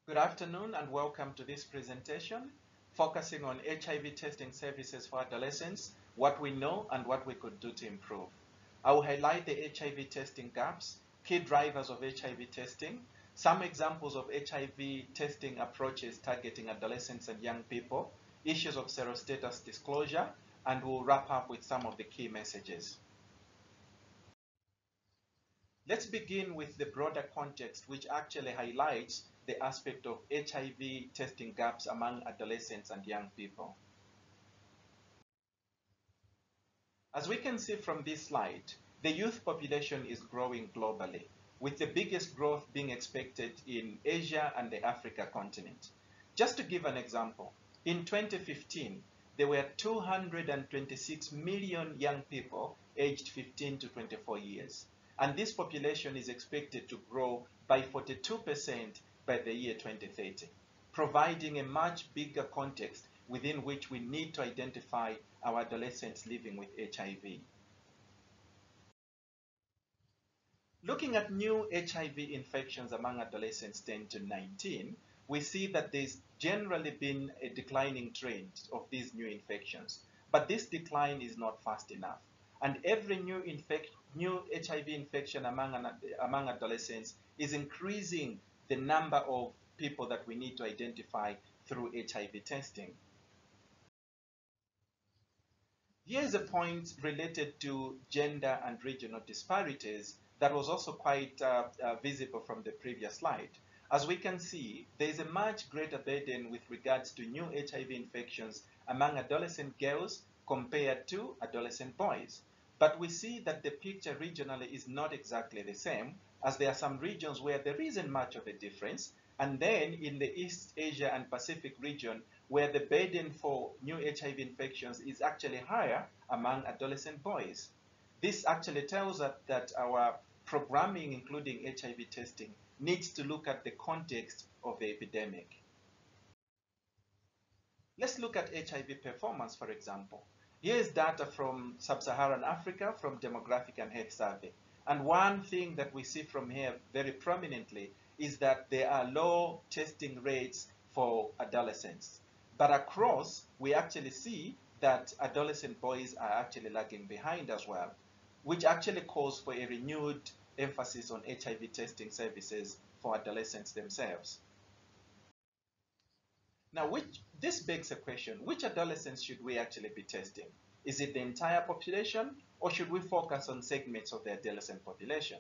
Good afternoon and welcome to this presentation focusing on HIV testing services for adolescents, what we know and what we could do to improve. I will highlight the HIV testing gaps, key drivers of HIV testing, some examples of HIV testing approaches targeting adolescents and young people, issues of serostatus disclosure, and we'll wrap up with some of the key messages. Let's begin with the broader context, which actually highlights the aspect of HIV testing gaps among adolescents and young people. As we can see from this slide, the youth population is growing globally, with the biggest growth being expected in Asia and the Africa continent. Just to give an example, in 2015, there were 226 million young people aged 15 to 24 years. And this population is expected to grow by 42% by the year 2030, providing a much bigger context within which we need to identify our adolescents living with HIV. Looking at new HIV infections among adolescents 10 to 19, we see that there's generally been a declining trend of these new infections, but this decline is not fast enough. And every new HIV infection among adolescents is increasing the number of people that we need to identify through HIV testing. Here's a point related to gender and regional disparities that was also quite visible from the previous slide. As we can see, there is a much greater burden with regards to new HIV infections among adolescent girls compared to adolescent boys. But we see that the picture regionally is not exactly the same, as there are some regions where there isn't much of a difference, and then in the East Asia and Pacific region, where the burden for new HIV infections is actually higher among adolescent boys. This actually tells us that our programming, including HIV testing, needs to look at the context of the epidemic. Let's look at HIV performance, for example. Here is data from Sub-Saharan Africa from Demographic and Health Survey. And one thing that we see from here very prominently is that there are low testing rates for adolescents. But across, we actually see that adolescent boys are actually lagging behind as well, which actually calls for a renewed emphasis on HIV testing services for adolescents themselves. Now, this begs a question: which adolescents should we actually be testing? Is it the entire population, or should we focus on segments of the adolescent population?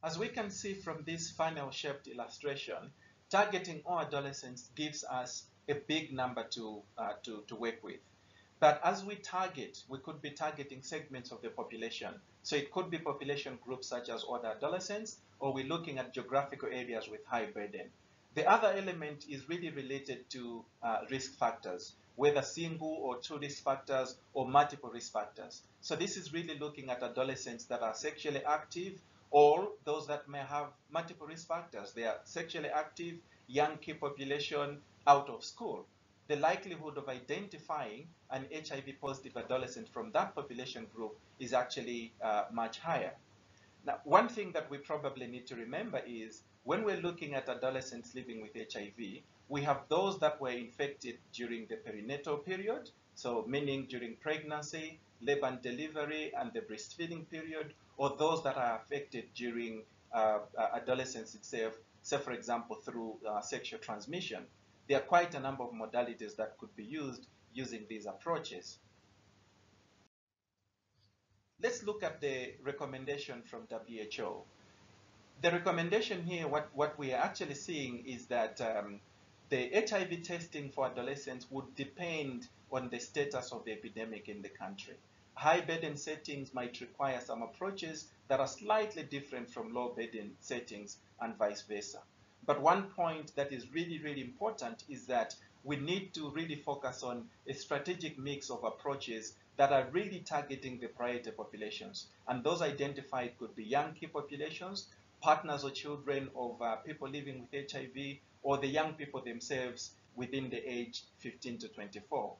As we can see from this funnel-shaped illustration, targeting all adolescents gives us a big number to work with. But as we target, we could be targeting segments of the population. So it could be population groups such as older adolescents, or we're looking at geographical areas with high burden. The other element is really related to risk factors, whether single or two risk factors or multiple risk factors. So this is really looking at adolescents that are sexually active, or those that may have multiple risk factors. They are sexually active, young key population, out of school. The likelihood of identifying an HIV positive adolescent from that population group is actually much higher. Now, one thing that we probably need to remember is when we're looking at adolescents living with HIV, we have those that were infected during the perinatal period, so meaning during pregnancy, labor and delivery, and the breastfeeding period, or those that are affected during adolescence itself, say for example through sexual transmission. There are quite a number of modalities that could be used using these approaches. Let's look at the recommendation from WHO. The recommendation here, what we are actually seeing is that the HIV testing for adolescents would depend on the status of the epidemic in the country. High burden settings might require some approaches that are slightly different from low burden settings and vice versa. But one point that is really, really important is that we need to really focus on a strategic mix of approaches that are really targeting the priority populations. And those identified could be young key populations, partners or children of people living with HIV, or the young people themselves within the age 15 to 24.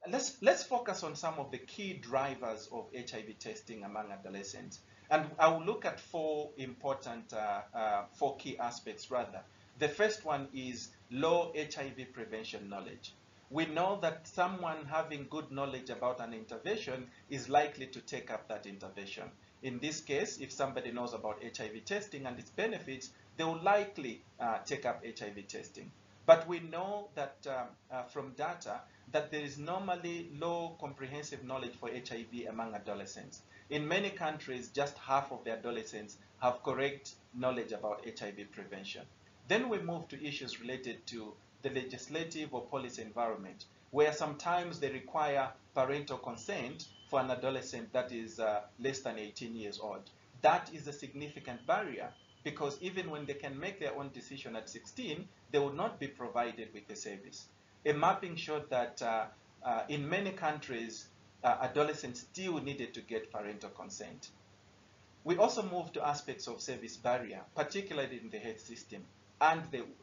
let's focus on some of the key drivers of HIV testing among adolescents. And I will look at four key aspects rather. The first one is low HIV prevention knowledge. We know that someone having good knowledge about an intervention is likely to take up that intervention. In this case, if somebody knows about HIV testing and its benefits, they will likely take up HIV testing. But we know that from data that there is normally low comprehensive knowledge for HIV among adolescents. In many countries, just half of the adolescents have correct knowledge about HIV prevention. Then we move to issues related to the legislative or policy environment, where sometimes they require parental consent for an adolescent that is less than 18 years old. That is a significant barrier, because even when they can make their own decision at 16, they will not be provided with the service. A mapping showed that in many countries, adolescents still needed to get parental consent. We also move to aspects of service barrier, particularly in the health system and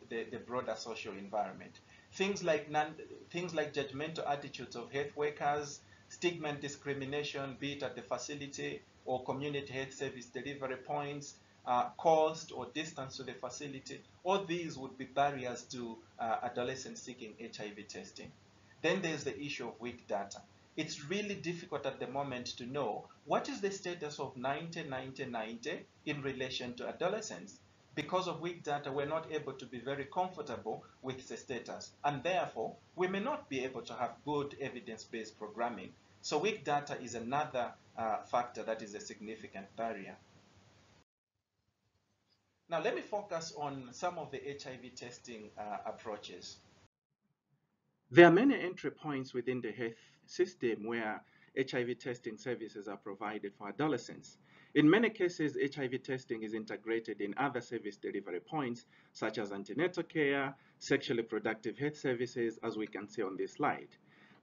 the broader social environment. Things like judgmental attitudes of health workers, stigma and discrimination, be it at the facility or community health service delivery points, cost or distance to the facility. All these would be barriers to adolescents seeking HIV testing. Then there's the issue of weak data. It's really difficult at the moment to know what is the status of 90-90-90 in relation to adolescents. Because of weak data, we're not able to be very comfortable with the status, and therefore we may not be able to have good evidence-based programming. So weak data is another factor that is a significant barrier. Now let me focus on some of the HIV testing approaches. There are many entry points within the health system where HIV testing services are provided for adolescents. In many cases, HIV testing is integrated in other service delivery points, such as antenatal care, sexually productive health services, as we can see on this slide.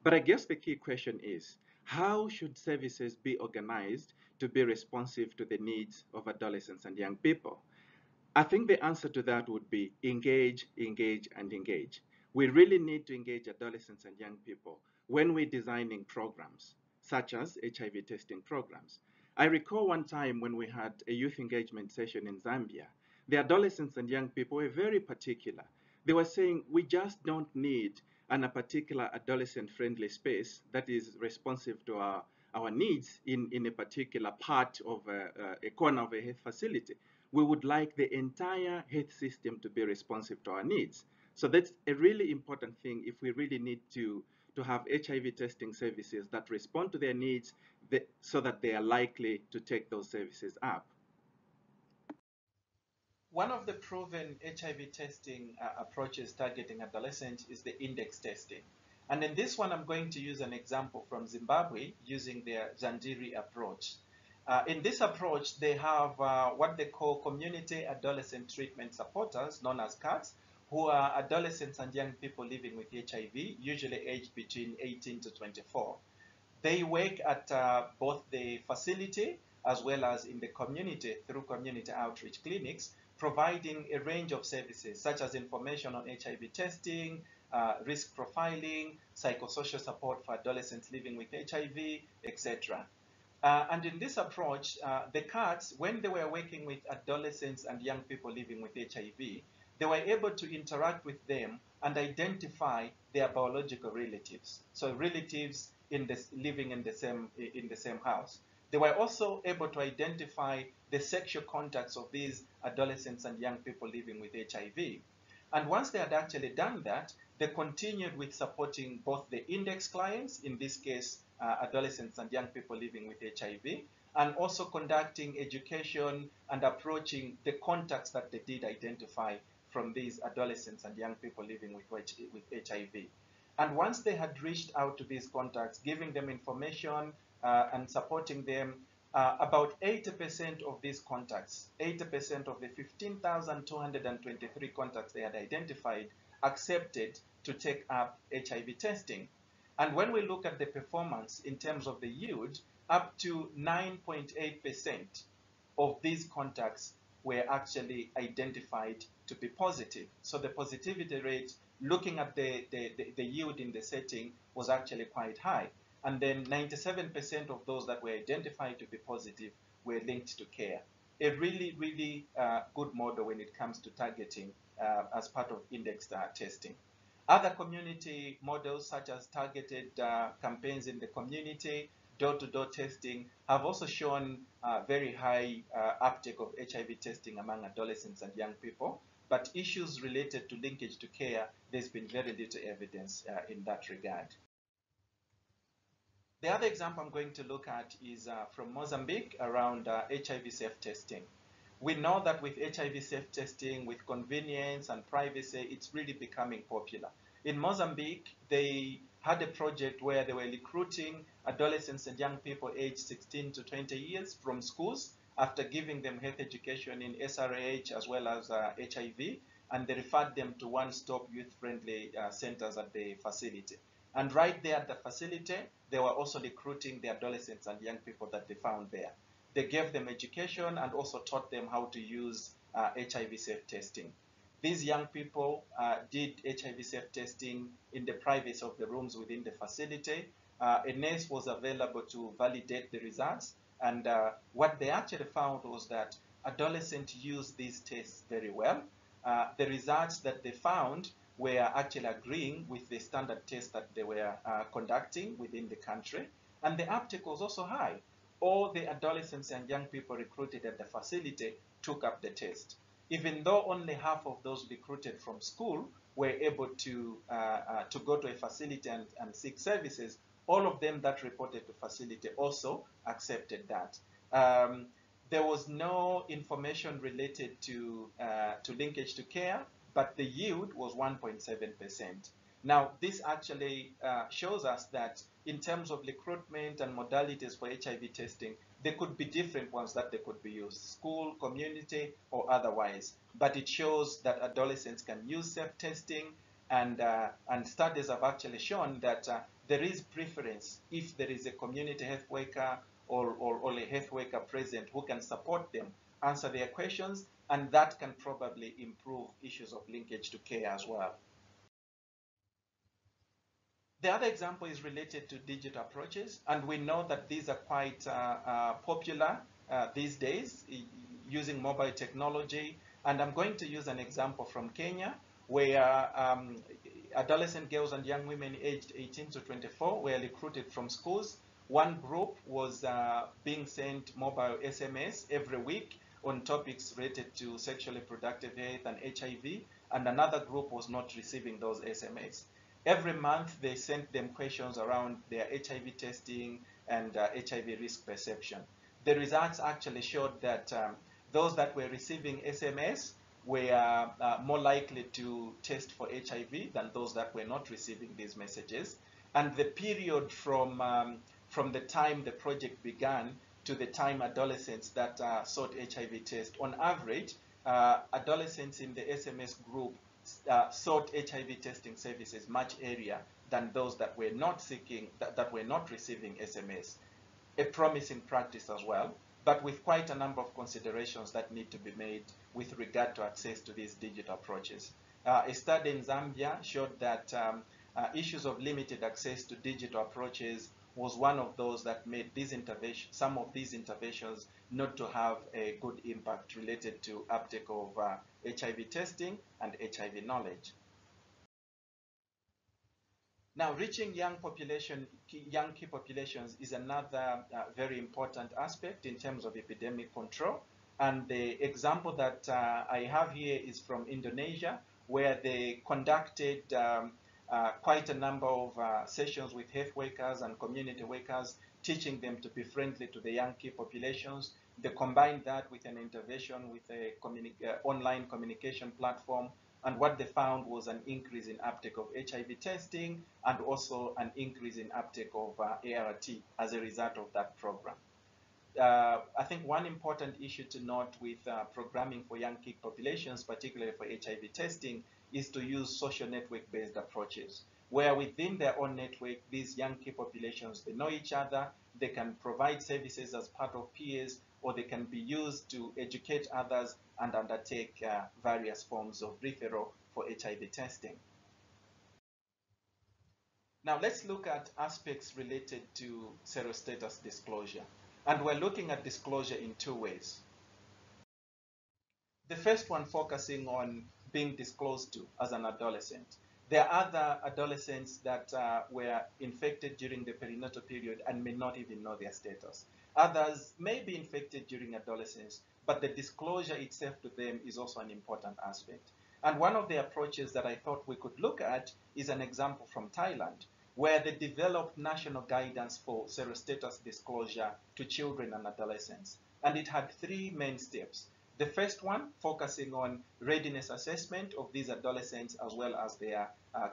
But I guess the key question is, how should services be organized to be responsive to the needs of adolescents and young people? I think the answer to that would be engage, engage, and engage. We really need to engage adolescents and young people when we're designing programs, such as HIV testing programs. I recall one time when we had a youth engagement session in Zambia. The adolescents and young people were very particular. They were saying, we just don't need a particular adolescent-friendly space that is responsive to our needs in a particular part of a corner of a health facility. We would like the entire health system to be responsive to our needs. So that's a really important thing if we really need to have HIV testing services that respond to their needs so that they are likely to take those services up. One of the proven HIV testing approaches targeting adolescents is the index testing. And in this one, I'm going to use an example from Zimbabwe using their Zandiri approach. In this approach, they have what they call community adolescent treatment supporters, known as CATs, who are adolescents and young people living with HIV, usually aged between 18 to 24. They work at both the facility as well as in the community through community outreach clinics, providing a range of services such as information on HIV testing, risk profiling, psychosocial support for adolescents living with HIV, etc. And in this approach, the CATs, when they were working with adolescents and young people living with HIV, they were able to interact with them and identify their biological relatives. So relatives living in the same house. They were also able to identify the sexual contacts of these adolescents and young people living with HIV. And once they had actually done that, they continued with supporting both the index clients, in this case, adolescents and young people living with HIV, and also conducting education and approaching the contacts that they did identify from these adolescents and young people living with HIV. And once they had reached out to these contacts, giving them information and supporting them, about 80% of these contacts, 80% of the 15,223 contacts they had identified, accepted to take up HIV testing. And when we look at the performance in terms of the yield, up to 9.8% of these contacts were actually identified to be positive. So the positivity rate looking at the yield in the setting was actually quite high. And then 97% of those that were identified to be positive were linked to care. A really, really good model when it comes to targeting as part of indexed testing. Other community models, such as targeted campaigns in the community, door-to-door testing, have also shown very high uptake of HIV testing among adolescents and young people. But issues related to linkage to care, there's been very little evidence in that regard. The other example I'm going to look at is from Mozambique around HIV self-testing. We know that with HIV self-testing, with convenience and privacy, it's really becoming popular. In Mozambique, they had a project where they were recruiting adolescents and young people aged 16 to 20 years from schools after giving them health education in SRH as well as HIV, and they referred them to one-stop youth-friendly centers at the facility. And right there at the facility, they were also recruiting the adolescents and young people that they found there. They gave them education and also taught them how to use HIV self-testing. These young people did HIV self-testing in the privacy of the rooms within the facility. A nurse was available to validate the results. And what they actually found was that adolescents used these tests very well. The results that they found were actually agreeing with the standard tests that they were conducting within the country. And the uptake was also high. All the adolescents and young people recruited at the facility took up the test. Even though only half of those recruited from school were able to go to a facility and seek services, all of them that reported to facility also accepted that. There was no information related to linkage to care, but the yield was 1.7%. Now, this actually shows us that in terms of recruitment and modalities for HIV testing, there could be different ones that they could be used, school, community, or otherwise. But it shows that adolescents can use self-testing, and studies have actually shown that there is preference if there is a community health worker or a health worker present who can support them, answer their questions, and that can probably improve issues of linkage to care as well. The other example is related to digital approaches, and we know that these are quite popular these days, using mobile technology. And I'm going to use an example from Kenya, where adolescent girls and young women aged 18 to 24 were recruited from schools. One group was being sent mobile SMS every week on topics related to sexually reproductive health and HIV, and another group was not receiving those SMS. Every month, they sent them questions around their HIV testing and HIV risk perception. The results actually showed that those that were receiving SMS were more likely to test for HIV than those that were not receiving these messages. And the period from the time the project began to the time adolescents that sought HIV test, on average, adolescents in the SMS group sought HIV testing services much earlier than those that were not seeking, that were not receiving SMS. A promising practice as well, but with quite a number of considerations that need to be made with regard to access to these digital approaches. A study in Zambia showed that issues of limited access to digital approaches was one of those that made these some of these interventions not to have a good impact related to uptake of HIV testing and HIV knowledge. Now, reaching young key populations is another very important aspect in terms of epidemic control. And the example that I have here is from Indonesia, where they conducted quite a number of sessions with health workers and community workers, teaching them to be friendly to the young key populations. They combined that with an intervention with a online communication platform, and what they found was an increase in uptake of HIV testing and also an increase in uptake of ART as a result of that program. I think one important issue to note with programming for young key populations, particularly for HIV testing, is to use social network-based approaches, where within their own network, these young key populations, they know each other, they can provide services as part of peers, or they can be used to educate others and undertake various forms of referral for HIV testing. Now let's look at aspects related to serostatus disclosure. And we're looking at disclosure in two ways. The first one focusing on being disclosed to as an adolescent. There are other adolescents that were infected during the perinatal period and may not even know their status. Others may be infected during adolescence, but the disclosure itself to them is also an important aspect. And one of the approaches that I thought we could look at is an example from Thailand, where they developed national guidance for serostatus disclosure to children and adolescents. And it had three main steps. The first one, focusing on readiness assessment of these adolescents as well as their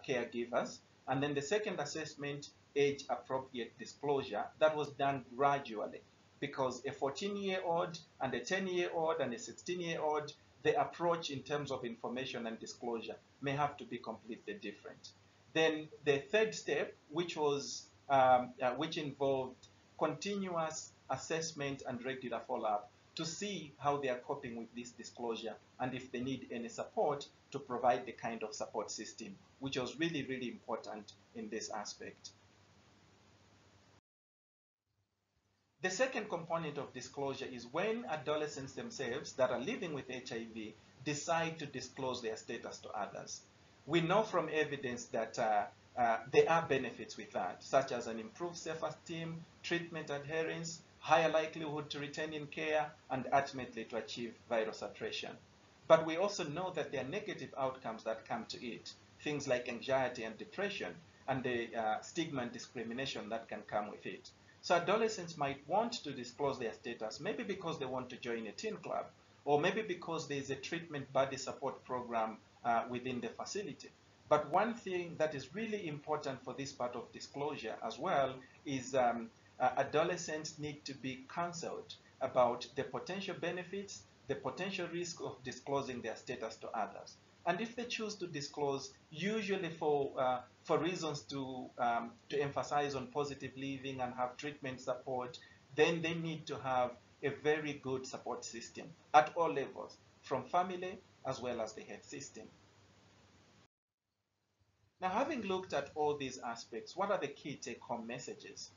caregivers. And then the second assessment, age-appropriate disclosure, that was done gradually because a 14-year-old and a 10-year-old and a 16-year-old, the approach in terms of information and disclosure may have to be completely different. Then the third step, which involved continuous assessment and regular follow-up to see how they are coping with this disclosure and if they need any support to provide the kind of support system, which was really, really important in this aspect. The second component of disclosure is when adolescents themselves that are living with HIV decide to disclose their status to others. We know from evidence that there are benefits with that, such as an improved self-esteem, treatment adherence, higher likelihood to retain in care, and ultimately to achieve viral suppression. But we also know that there are negative outcomes that come to it, things like anxiety and depression, and the stigma and discrimination that can come with it. So adolescents might want to disclose their status, maybe because they want to join a teen club, or maybe because there's a treatment buddy support program within the facility. But one thing that is really important for this part of disclosure as well is adolescents need to be counseled about the potential benefits, the potential risk of disclosing their status to others. And if they choose to disclose, usually for reasons to emphasize on positive living and have treatment support, then they need to have a very good support system at all levels, from family as well as the health system. Now, having looked at all these aspects, what are the key take-home messages?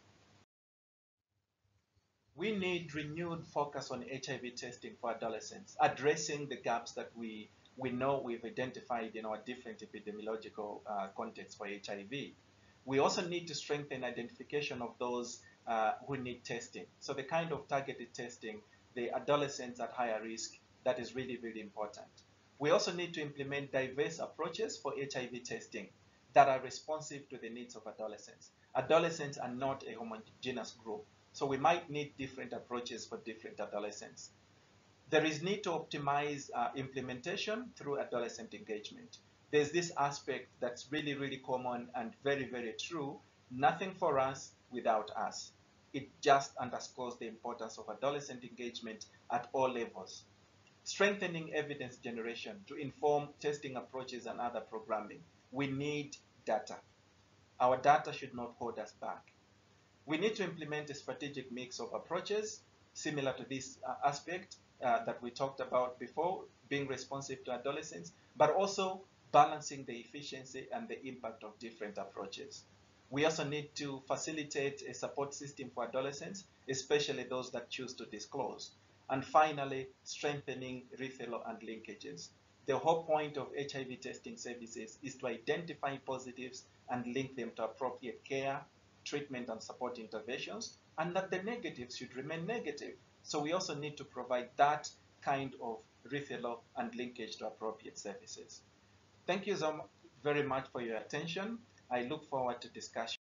We need renewed focus on HIV testing for adolescents, addressing the gaps that we know we've identified in our different epidemiological contexts for HIV. We also need to strengthen identification of those who need testing. So the kind of targeted testing, the adolescents at higher risk, that is really, really important. We also need to implement diverse approaches for HIV testing that are responsive to the needs of adolescents. Adolescents are not a homogeneous group, so we might need different approaches for different adolescents. There is need to optimize implementation through adolescent engagement. There's this aspect that's really, really common and very, very true. Nothing for us without us. It just underscores the importance of adolescent engagement at all levels. Strengthening evidence generation to inform testing approaches and other programming. We need data. Our data should not hold us back. We need to implement a strategic mix of approaches similar to this aspect that we talked about before, being responsive to adolescents, but also balancing the efficiency and the impact of different approaches. We also need to facilitate a support system for adolescents, especially those that choose to disclose. And finally, strengthening referral and linkages. The whole point of HIV testing services is to identify positives and link them to appropriate care, treatment and support interventions, and that the negatives should remain negative. So we also need to provide that kind of referral and linkage to appropriate services. Thank you so very much for your attention. I look forward to discussion.